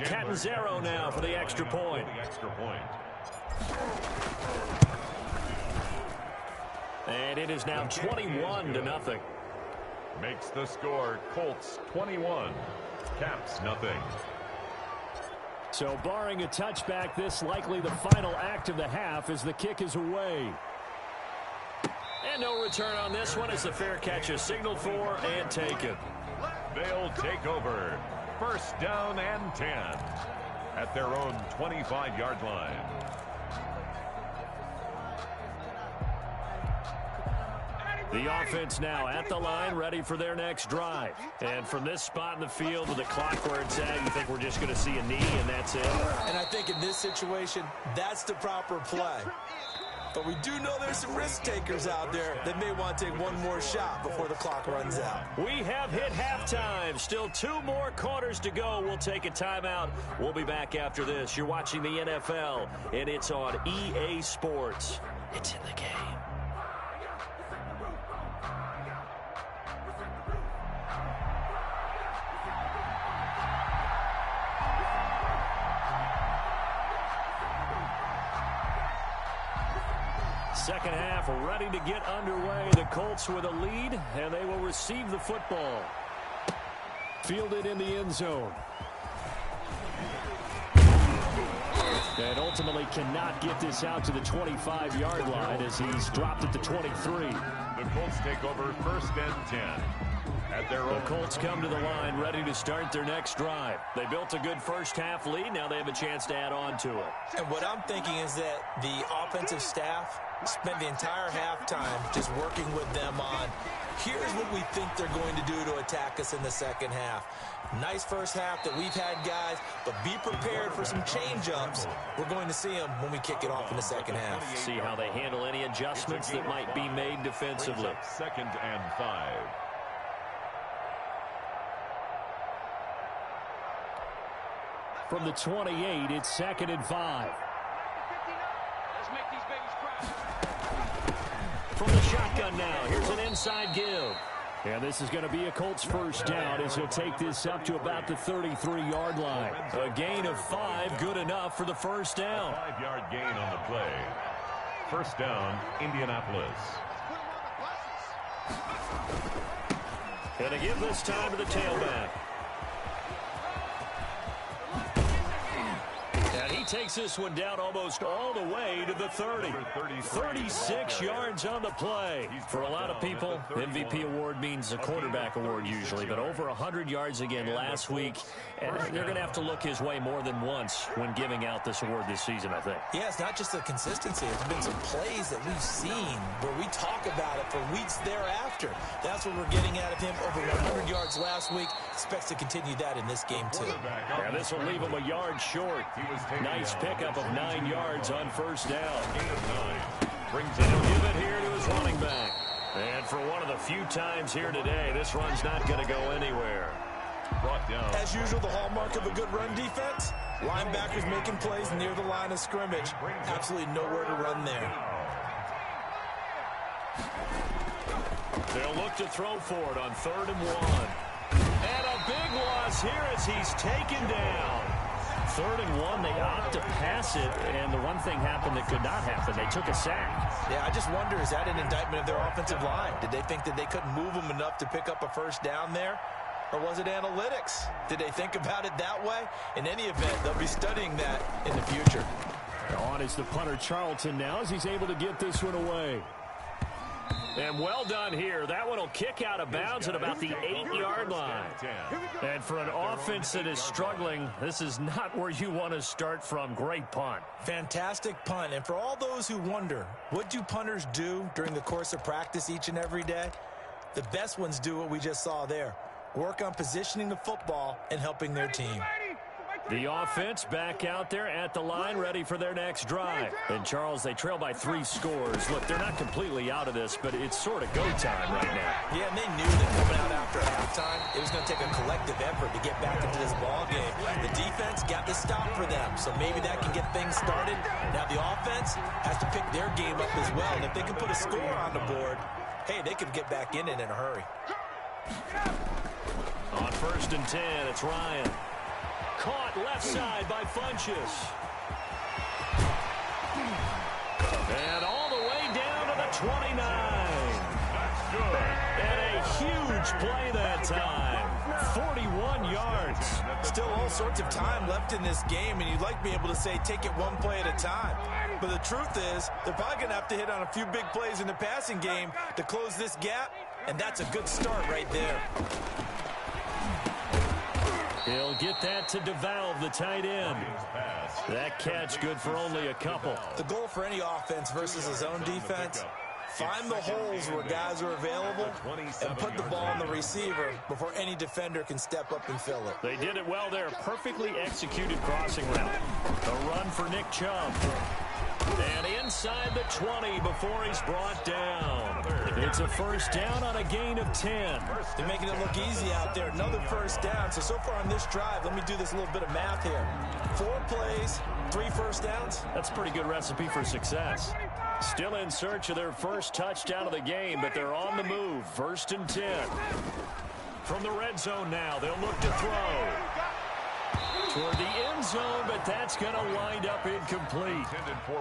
Catanzaro now for the extra point. And it is now 21-0. Makes the score Colts 21, Caps nothing. So barring a touchback, this likely the final act of the half as the kick is away. And no return on this one as the fair catch is signaled for and taken. They'll take over. First down and 10 at their own 25-yard line. The offense now at the line, ready for their next drive. And from this spot in the field with the clock where it's at, you think we're just going to see a knee and that's it? And I think in this situation, that's the proper play. But we do know there's some risk takers out there that may want to take one more shot before the clock runs out. We have hit halftime. Still 2 more quarters to go. We'll take a timeout. We'll be back after this. You're watching the NFL, and it's on EA Sports. It's in the game. Second half ready to get underway. The Colts with a lead, and they will receive the football. Fielded in the end zone. And ultimately cannot get this out to the 25-yard line as he's dropped at the 23. The Colts take over first and 10. The Colts come to the line ready to start their next drive. They built a good first half lead. Now they have a chance to add on to it. And what I'm thinking is that the offensive staff spent the entire halftime just working with them on, here's what we think they're going to do to attack us in the second half. Nice first half that we've had, guys, but be prepared for some change-ups. We're going to see them when we kick it off in the second half. See how they handle any adjustments that might be made defensively. Second and 5. From the 28, it's second and 5. From the shotgun now, here's an inside give. And this is going to be a Colts first down as he'll take this up to about the 33-yard line. A gain of 5, good enough for the first down. 5-yard gain on the play. First down, Indianapolis. And they give this time to the tailback. Takes this one down almost all the way to the 30. 36 yards on the play. For a lot of people, MVP award means a quarterback award usually, but over 100 yards again last week. And they're going to have to look his way more than once when giving out this award this season, I think. Yeah, it's not just the consistency. There's been some plays that we've seen where we talk about it for weeks thereafter. That's what we're getting out of him. Over 100 yards last week. Expects to continue that in this game, too. Yeah, this will leave him a yard short. Nice pickup of 9 yards on first down. Brings it. He'll give it here to his running back. And for one of the few times here today, this run's not going to go anywhere. Brought down. As usual, the hallmark of a good run defense, linebackers making plays near the line of scrimmage. Absolutely nowhere to run there. They'll look to throw for it on 3rd and 1. And a big loss here as he's taken down. 3rd and 1, they opt to pass it, and the one thing happened that could not happen. They took a sack. Yeah, I just wonder, is that an indictment of their offensive line? Did they think that they couldn't move them enough to pick up a first down there? Or was it analytics? Did they think about it that way? In any event, they'll be studying that in the future. On is the punter Charlton now as he's able to get this one away. And well done here. That one will kick out of bounds at about the 8-yard line. And for an offense that is struggling, this is not where you want to start from. Great punt. Fantastic punt. And for all those who wonder, what do punters do during the course of practice each and every day? The best ones do what we just saw there. Work on positioning the football and helping their team. The offense back out there at the line, ready for their next drive. And, Charles, they trail by 3 scores. Look, they're not completely out of this, but it's sort of go time right now. Yeah, and they knew that coming out after halftime, it was going to take a collective effort to get back into this ball game. The defense got the stop for them, so maybe that can get things started. Now the offense has to pick their game up as well, and if they can put a score on the board, hey, they could get back in it in a hurry. On 1st and 10, it's Ryan. Caught left side by Funchess. And all the way down to the 29. That's good. And a huge play that time. 41 yards. Still all sorts of time left in this game, and you'd like to be able to say take it one play at a time. But the truth is, they're probably going to have to hit on a few big plays in the passing game to close this gap, and that's a good start right there. He'll get that to DeValve, the tight end. That catch good for only a couple. The goal for any offense versus his own defense, find the holes where guys are available and put the ball on the receiver before any defender can step up and fill it. They did it well there. Perfectly executed crossing route. A run for Nick Chubb. And inside the 20 before he's brought down. It's a first down on a gain of 10. They're making it look easy out there. Another first down. So far on this drive, let me do this little bit of math here. 4 plays, 3 first downs. That's a pretty good recipe for success. Still in search of their first touchdown of the game, but they're on the move. 1st and 10. From the red zone now, they'll look to throw. Toward the end zone, but that's going to wind up incomplete.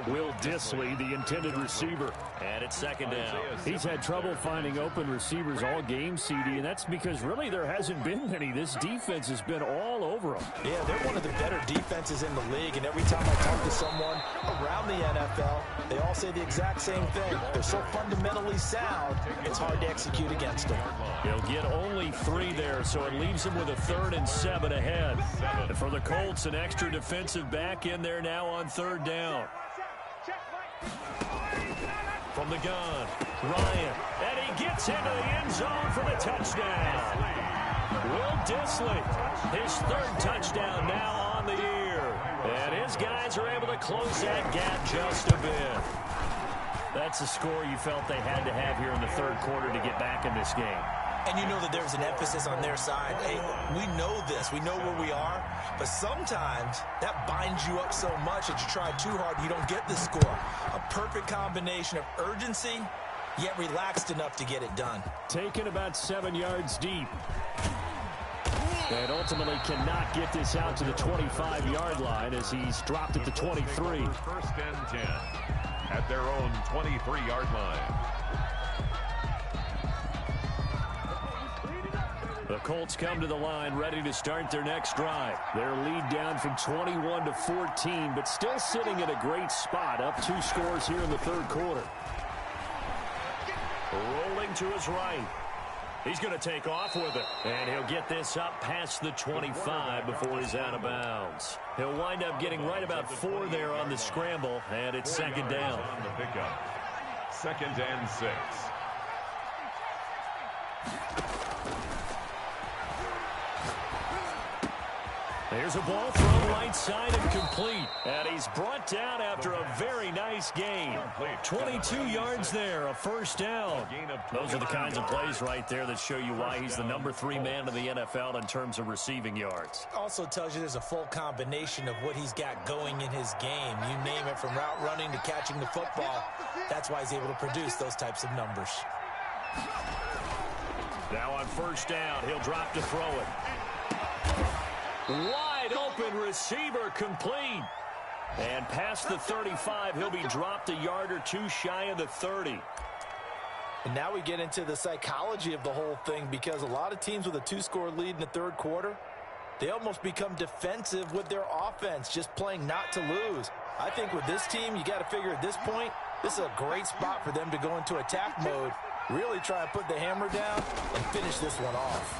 Will Dissly, the intended receiver. And it's 2nd down. He's had trouble finding open receivers all game, CD, and that's because really there hasn't been many. This defense has been all over them. Yeah, they're one of the better defenses in the league, and every time I talk to someone around the NFL, they all say the exact same thing. They're so fundamentally sound, it's hard to execute against them. He'll get only 3 there, so it leaves him with a 3rd and 7 ahead. And for the Colts, an extra defensive back in there now on 3rd down. From the gun, Ryan, and he gets into the end zone for the touchdown. Will Dissly, his 3rd touchdown now on the year. And his guys are able to close that gap just a bit. That's a score you felt they had to have here in the 3rd quarter to get back in this game. And you know that there's an emphasis on their side. Hey, we know this. We know where we are. But sometimes that binds you up so much that you try too hard, you don't get the score. A perfect combination of urgency, yet relaxed enough to get it done. Taken about 7 yards deep. And ultimately cannot get this out to the 25-yard line as he's dropped at the 23. 1st and 10 at their own 23-yard line. The Colts come to the line ready to start their next drive. Their lead down from 21 to 14, but still sitting at a great spot, up 2 scores here in the 3rd quarter. Rolling to his right. He's going to take off with it. And he'll get this up past the 25 before he's out of bounds. He'll wind up getting right about 4 there on the scramble, and it's 2nd down. On the pickup. 2nd and 6. There's a ball thrown right side and complete. And he's brought down after a very nice gain. 22 yards there, a 1st down. Those are the kinds of plays right there that show you why he's the number 3 man in the NFL in terms of receiving yards. Also tells you there's a full combination of what he's got going in his game. You name it, from route running to catching the football. That's why he's able to produce those types of numbers. Now on 1st down, he'll drop to throw it. Wide open receiver, complete. And past the 35, he'll be dropped a yard or 2 shy of the 30. And now we get into the psychology of the whole thing, because a lot of teams with a 2-score lead in the 3rd quarter, they almost become defensive with their offense, just playing not to lose. I think with this team, you got to figure at this point, this is a great spot for them to go into attack mode, really try and put the hammer down and finish this one off.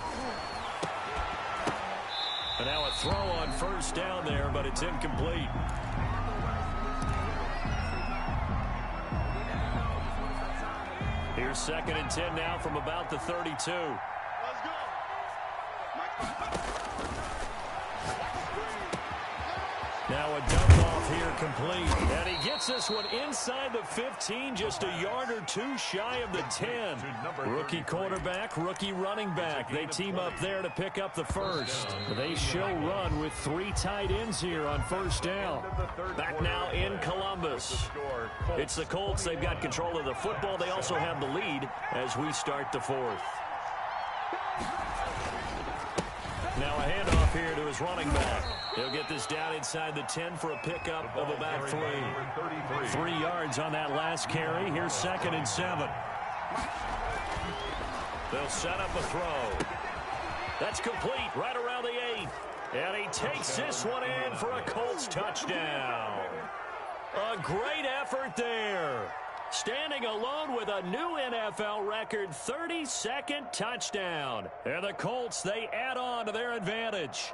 And now a throw on 1st down there, but it's incomplete. Here's 2nd and 10 now from about the 32. Let's go. Now a dump off here complete. And he gets this one inside the 15, just a yard or 2 shy of the 10. Rookie quarterback, rookie running back. They team up there to pick up the 1st. They show run with 3 tight ends here on 1st down. Back now in Columbus. It's the Colts. They've got control of the football. They also have the lead as we start the 4th. Now a handoff here to his Cardinals running back. He'll get this down inside the 10 for a pickup of about 3. 3 yards on that last carry. Here's 2nd and 7. They'll set up a throw. That's complete right around the 8. And he takes this one in for a Colts touchdown. A great effort there. Standing alone with a new NFL record 32nd touchdown. And the Colts, they add on to their advantage.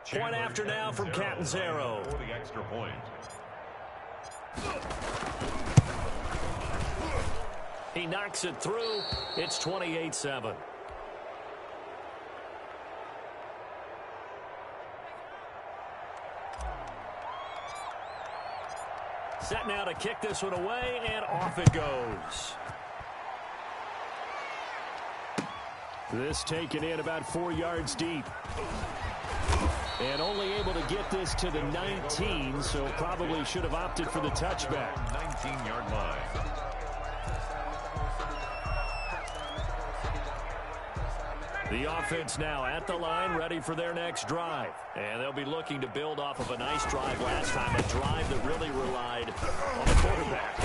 Point after now from Catanzaro. For the extra point. He knocks it through. It's 28-7. Set now to kick this one away, and off it goes. This taken in about 4 yards deep. And only able to get this to the 19, so probably should have opted for the touchback. 19-yard line. The offense now at the line, ready for their next drive. And they'll be looking to build off of a nice drive last time, a drive that really relied on the quarterback.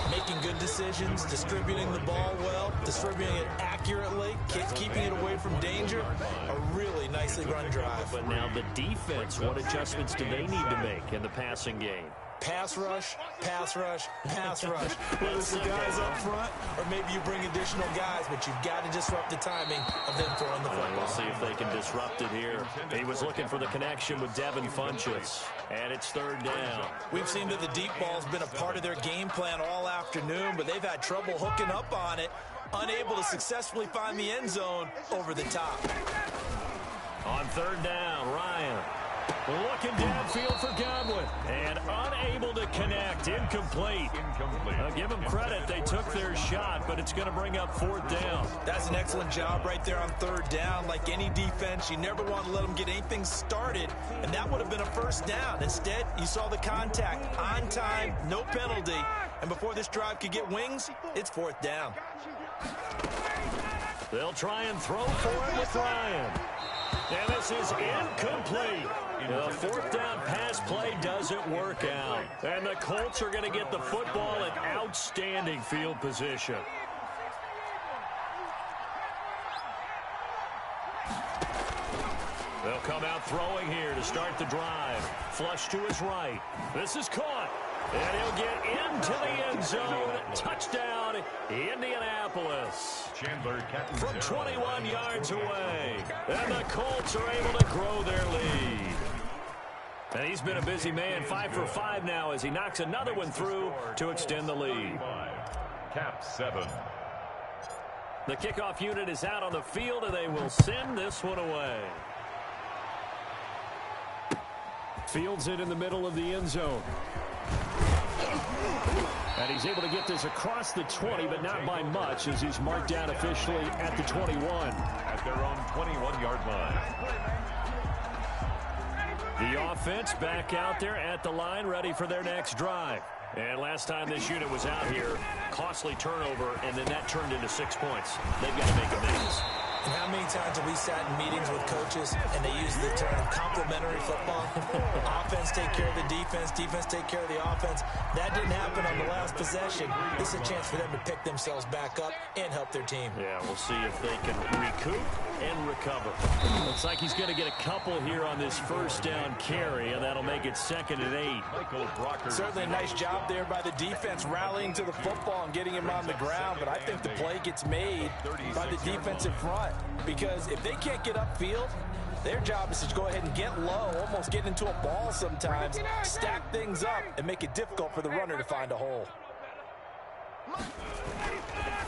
Making good decisions, distributing the ball well, distributing it accurately, keeping it away from danger. A really nicely run drive. But now the defense, what adjustments do they need to make in the passing game? Pass rush, pass rush, pass rush. Whether it's the guys up front or maybe you bring additional guys, but you've got to disrupt the timing of them throwing the football. We'll see if they can disrupt it here. He was looking for the connection with Devin Funchess, and it's 3rd down. We've seen that the deep ball's been a part of their game plan all afternoon, but they've had trouble hooking up on it, unable to successfully find the end zone over the top. On 3rd down, Ryan looking downfield for Godwin, and unable to connect. Incomplete. I'll give them credit. They took their shot, but it's going to bring up 4th down. That's an excellent job right there on 3rd down. Like any defense, you never want to let them get anything started, and that would have been a 1st down. Instead, you saw the contact on time, no penalty, and before this drive could get wings, it's 4th down. They'll try and throw for it with Ryan. And this is incomplete. The 4th down pass play doesn't work out. And the Colts are going to get the football in outstanding field position. They'll come out throwing here to start the drive. Flush to his right. This is caught. And he'll get into the end zone. Touchdown, Indianapolis. From 21 yards away. And the Colts are able to grow their lead. And he's been a busy man, 5 for 5 now as he knocks another one through to extend the lead. Cap 7. The kickoff unit is out on the field, and they will send this one away. Fields it in the middle of the end zone. And he's able to get this across the 20, but not by much, as he's marked down officially at the 21. At their own 21-yard line. The offense back out there at the line, ready for their next drive. And last time this unit was out here, costly turnover, and then that turned into 6 points. They've got to make amends. And how many times have we sat in meetings with coaches and they use the term complementary football? Offense take care of the defense, defense take care of the offense. That didn't happen on the last possession. This is a chance for them to pick themselves back up and help their team. Yeah, we'll see if they can recoup and recover. Looks like he's going to get a couple here on this 1st down carry, and that'll make it 2nd and 8. Certainly a nice job there by the defense rallying to the football and getting him on the ground, but I think the play gets made by the defensive front. Because if they can't get upfield, their job is to go ahead and get low, almost get into a ball sometimes, stack things up, and make it difficult for the runner to find a hole.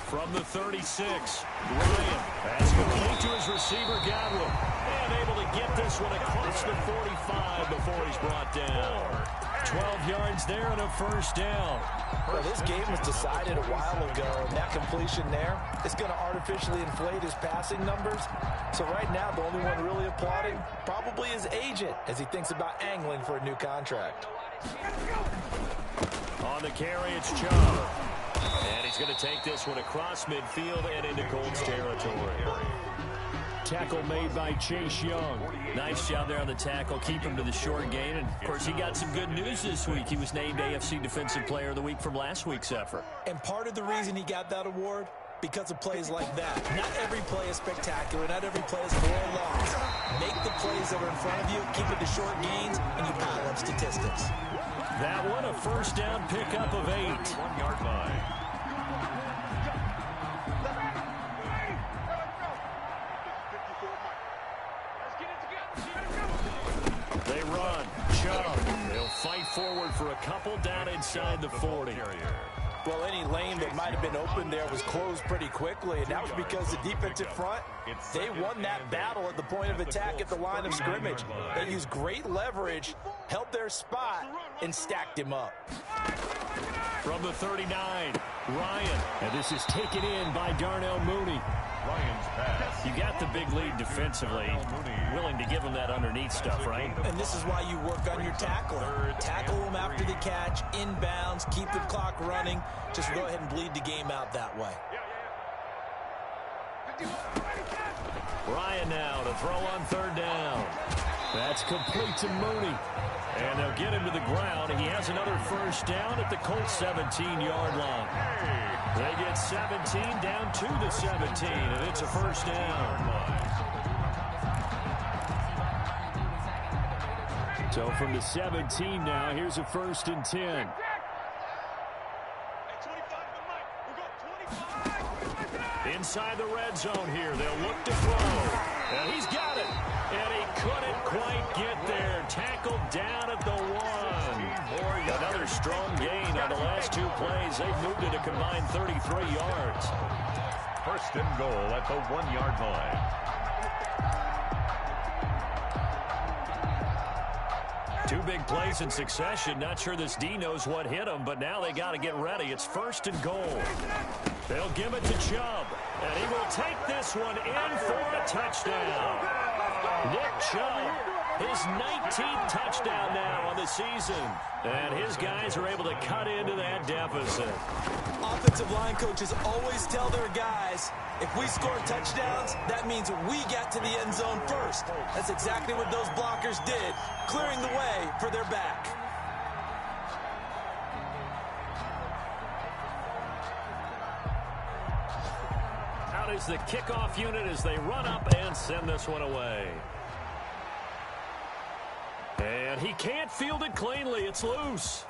From the 36, Ryan has complete to his receiver, Godwin, and able to get this one across the 45 before he's brought down. 12 yards there and a first down. Well, this game was decided a while ago, and that completion there is going to artificially inflate his passing numbers. So right now, the only one really applauding probably his agent as he thinks about angling for a new contract. On the carry, it's Chubb. And he's going to take this one across midfield and into Colts territory. Tackle made by Chase Young. Nice job there on the tackle. Keep him to the short gain. And, of course, he got some good news this week. He was named AFC Defensive Player of the Week from last week's effort. And part of the reason he got that award, because of plays like that. Not every play is spectacular. Not every play is for a loss. Make the plays that are in front of you, keep it to short gains, and you pile up statistics. That one, a first down pickup of 8. 1 yard line. They run. Chubb. They'll fight forward for a couple down inside the 40. Well, any lane that might have been open there was closed pretty quickly, and that was because the defensive front, they won that battle at the point of attack at the line of scrimmage. They used great leverage, held their spot, and stacked him up. From the 39, Ryan. And this is taken in by Darnell Mooney. Ryan's pass. You got the big lead defensively. Willing to give him that underneath stuff, right? And this is why you work on your tackler. Tackle them after the catch, inbounds, keep the clock running. Just go ahead and bleed the game out that way. Ryan now to throw on third down. That's complete to Mooney. And they'll get him to the ground. He has another first down at the Colts 17-yard line. They get 17 down to the 17, and it's a first down. So from the 17 now, here's a 1st and 10. Inside the red zone here. They'll look to throw. And he's got it. And he couldn't quite get there. Tackled down at the 1. Another strong gain on the last 2 plays. They've moved it a combined 33 yards. 1st and goal at the 1 yard line. 2 big plays in succession. Not sure this D knows what hit him, but now they got to get ready. It's 1st and goal. They'll give it to Chubb, and he will take this one in for a touchdown. Nick Chubb, his 19th touchdown now on the season, and his guys are able to cut into that deficit. Offensive line coaches always tell their guys, if we score touchdowns, that means we got to the end zone first. That's exactly what those blockers did, clearing the way for their back. Out is the kickoff unit as they run up and send this one away. And he can't field it cleanly. It's loose.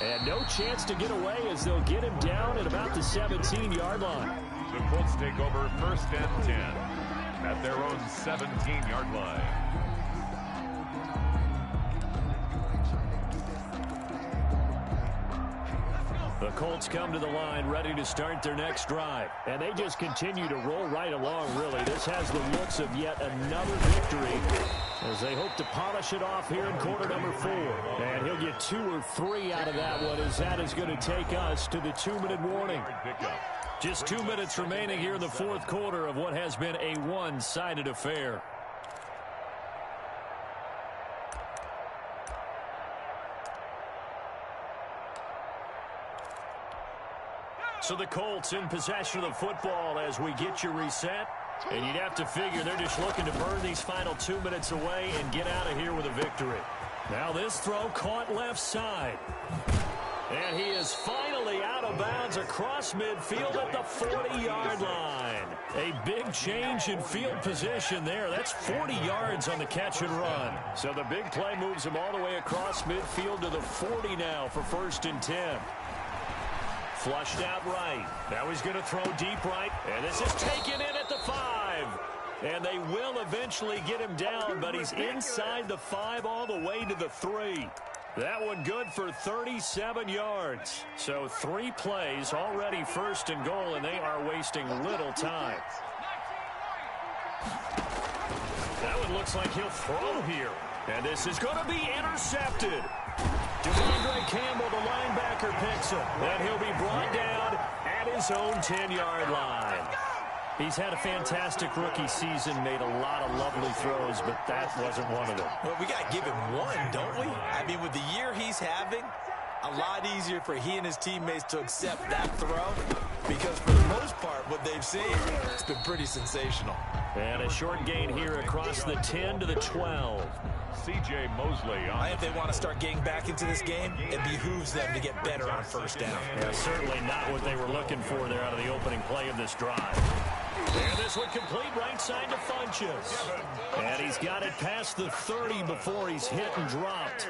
And no chance to get away as they'll get him down at about the 17-yard line. The Colts take over 1st and 10 at their own 17-yard line. The Colts come to the line ready to start their next drive. And they just continue to roll right along, really. This has the looks of yet another victory as they hope to polish it off here in quarter number 4. And he'll get 2 or 3 out of that one as that is going to take us to the 2-minute warning. Just 2 minutes remaining here in the 4th quarter of what has been a one-sided affair. So the Colts in possession of the football as we get you reset. And you'd have to figure they're just looking to burn these final 2 minutes away and get out of here with a victory. Now this throw caught left side. And he is finally out of bounds across midfield at the 40-yard line. A big change in field position there. That's 40 yards on the catch and run. So the big play moves him all the way across midfield to the 40 now for 1st and 10. Flushed out right. Now he's going to throw deep right. And this is taken in at the 5. And they will eventually get him down, but he's inside the 5 all the way to the 3. That one good for 37 yards. So 3 plays already 1st and goal, and they are wasting little time. That one looks like he'll throw here. And this is going to be intercepted. DeAndre Campbell, the linebacker, picks him. And he'll be brought down at his own 10-yard line. He's had a fantastic rookie season, made a lot of lovely throws, but that wasn't one of them. Well, we got to give him one, don't we? I mean, with the year he's having, a lot easier for he and his teammates to accept that throw because for the most part, what they've seen, it's been pretty sensational. And a short gain here across the 10 to the 12. C.J. Mosley. If they want to start getting back into this game, it behooves them to get better on first down. Yeah, certainly not what they were looking for there out of the opening play of this drive. And this one complete right side to Funchess. And he's got it past the 30 before he's hit and dropped.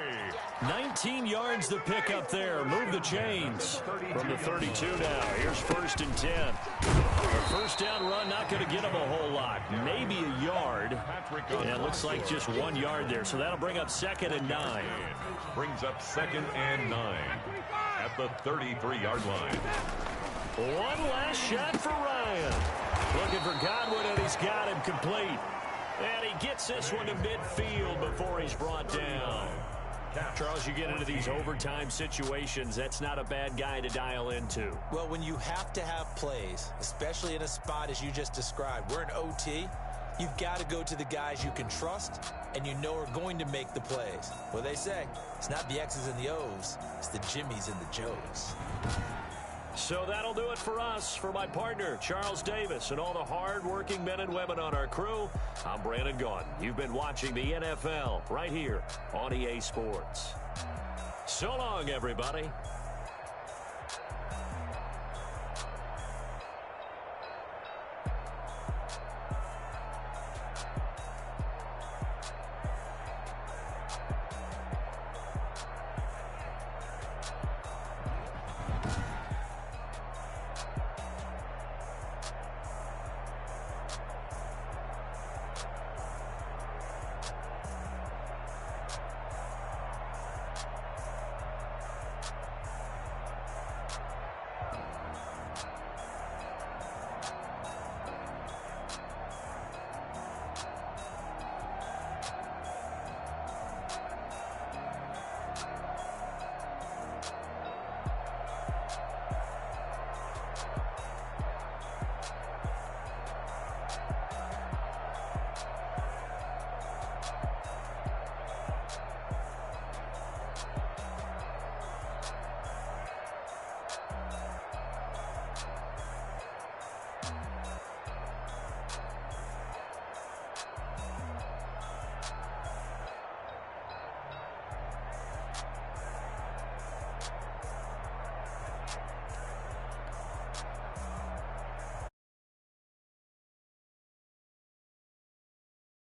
19 yards to pick up there. Move the chains from the 32 now. Here's 1st and 10. The first down run not going to get him a whole lot. Maybe a yard. And it looks like just 1 yard there. So that'll bring up 2nd and 9. Brings up 2nd and 9 at the 33-yard line. One last shot for Ryan. Looking for Godwin, and he's got him complete. And he gets this one to midfield before he's brought down. Charles, you get into these overtime situations, that's not a bad guy to dial into. Well, when you have to have plays, especially in a spot as you just described, we're in OT, you've got to go to the guys you can trust and you know are going to make the plays. Well, they say, it's not the X's and the O's, it's the Jimmies and the Joes. So that'll do it for us. For my partner, Charles Davis, and all the hard-working men and women on our crew, I'm Brandon Gaudin. You've been watching the NFL right here on EA Sports. So long, everybody.